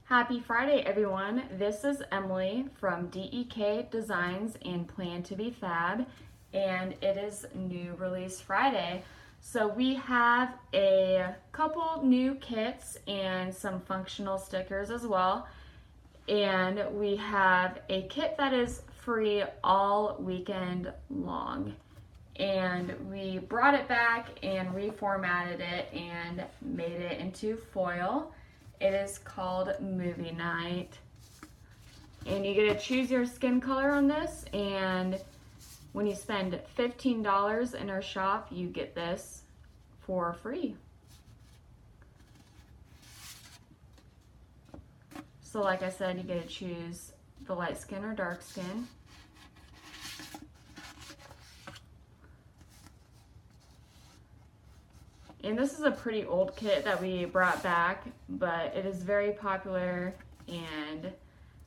Happy Friday, everyone. This is Emily from DEK Designs and Plan to be Fab, and it is New Release Friday. So we have a couple new kits and some functional stickers as well. And we have a kit that is free all weekend long. And we brought it back and reformatted it and made it into foil. It is called Movie Night. And you get to choose your skin color on this, and when you spend $15 in our shop, you get this for free. So like I said, you get to choose the light skin or dark skin. And this is a pretty old kit that we brought back, but it is very popular, and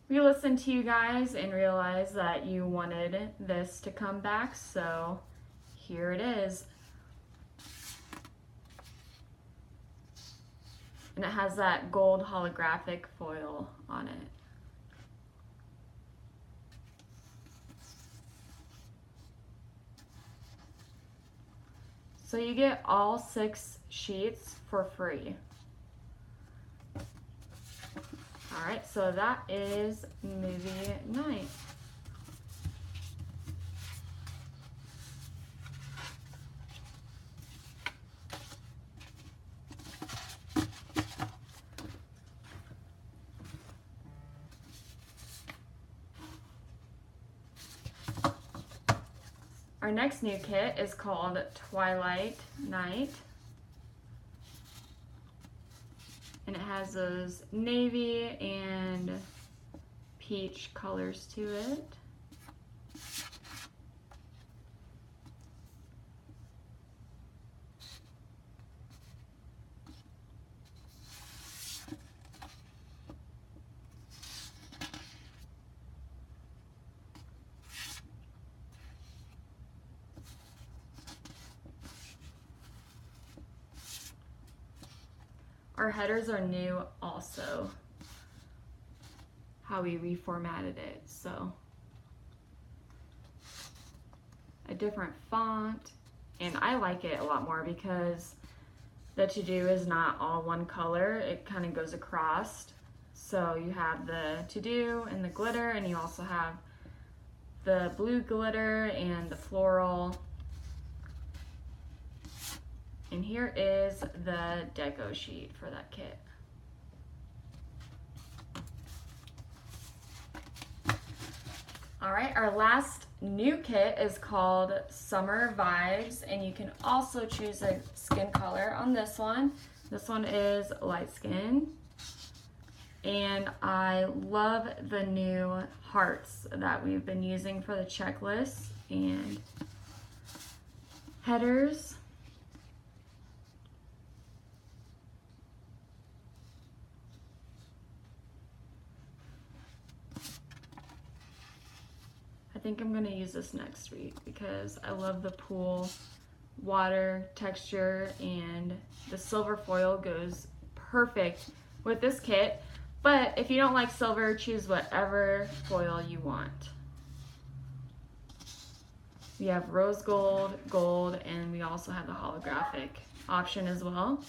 we listened to you guys and realized that you wanted this to come back, so here it is. And it has that gold holographic foil on it. So you get all 6 sheets for free. All right, so that is Movie Night. Our next new kit is called Twilight Night. And it has those navy and peach colors to it. Our headers are new also, how we reformatted it. So a different font, and I like it a lot more because the to-do is not all one color, it kind of goes across. So you have the to-do and the glitter, and you also have the blue glitter and the floral. And here is the deco sheet for that kit. All right, our last new kit is called Summer Vibes, and you can also choose a skin color on this one. This one is light skin. And I love the new hearts that we've been using for the checklist and headers. I think I'm gonna use this next week because I love the pool water texture, and the silver foil goes perfect with this kit. But if you don't like silver, choose whatever foil you want. We have rose gold, gold, and we also have the holographic option as well.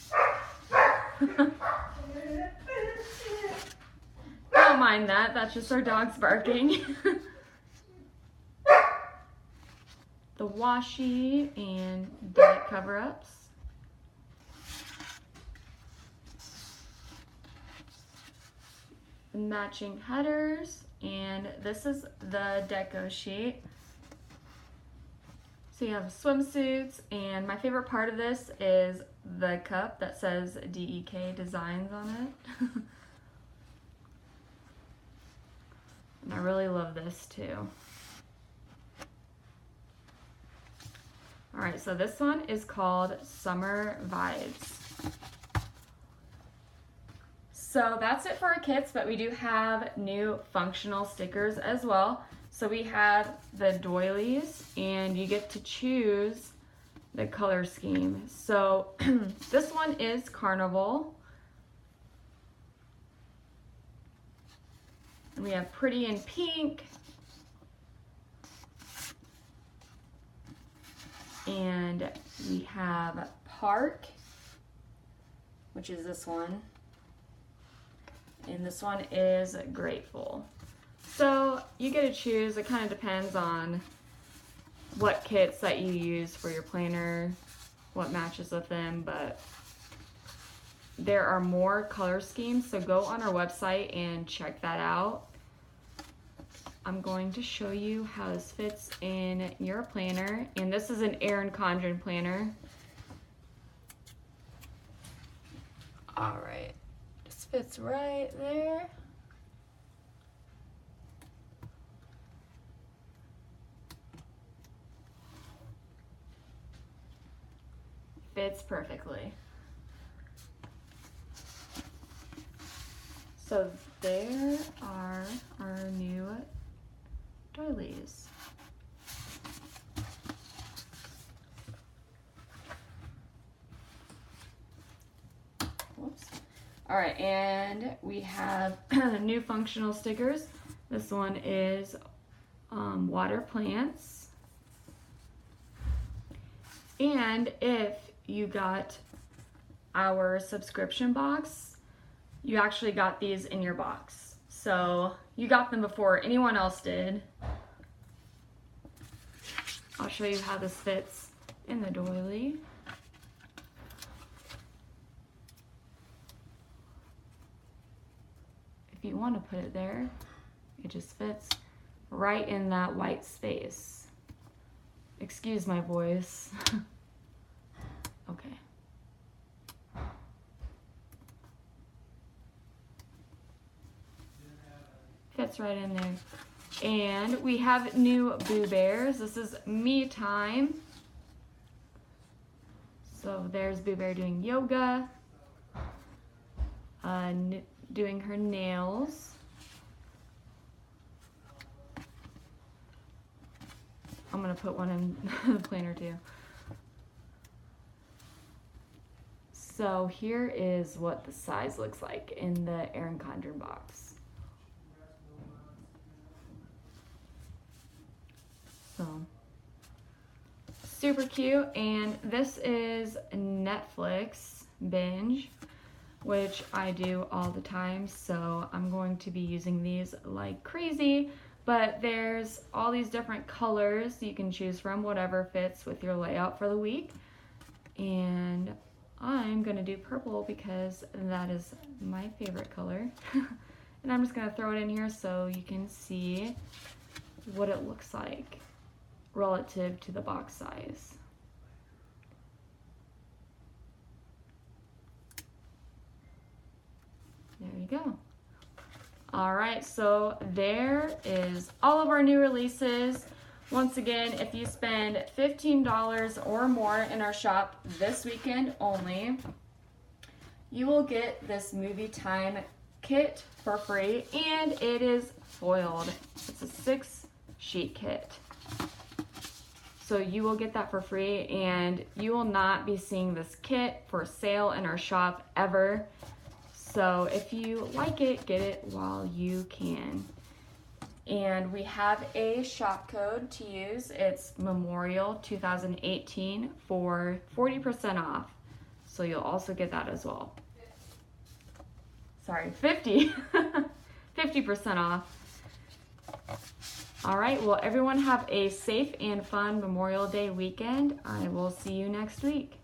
Don't mind that, that's just our dogs barking. The washi and dye cover-ups. The matching headers, and this is the deco sheet. So you have swimsuits, and my favorite part of this is the cup that says DEK Designs on it. And I really love this too. All right, so this one is called Summer Vibes. So that's it for our kits, but we do have new functional stickers as well. So we have the doilies, and you get to choose the color scheme. So this one is Carnival. And we have Pretty in Pink. And we have Park, which is this one. And this one is Grateful. So you get to choose. It kind of depends on what kits that you use for your planner, what matches with them, but there are more color schemes, so go on our website and check that out. I'm going to show you how this fits in your planner, and this is an Erin Condren planner. All right, this fits right there. Fits perfectly. So there are our new doilies. Whoops. All right, and we have new functional stickers. This one is water plants. And if you got our subscription box, you actually got these in your box. So you got them before anyone else did. I'll show you how this fits in the doily. If you want to put it there, it just fits right in that white space. Excuse my voice. Okay. Fits right in there. And we have new Boo Bears. This is me time. So there's Boo Bear doing yoga, doing her nails. I'm gonna put one in the planner too. So here is what the size looks like in the Erin Condren box. So super cute, and this is Netflix binge, which I do all the time, so I'm going to be using these like crazy. But there's all these different colors you can choose from, whatever fits with your layout for the week. And I'm gonna do purple because that is my favorite color. And I'm just gonna throw it in here so you can see what it looks like relative to the box size. There you go. All right, so there is all of our new releases. Once again, if you spend $15 or more in our shop this weekend only, you will get this movie time kit for free, and it is foiled. It's a 6-sheet kit. So you will get that for free, and you will not be seeing this kit for sale in our shop ever. So if you like it, get it while you can. And we have a shop code to use. It's Memorial 2018 for 40% off. So you'll also get that as well. Sorry, 50%. 50% off. All right, well, everyone have a safe and fun Memorial Day weekend. I will see you next week.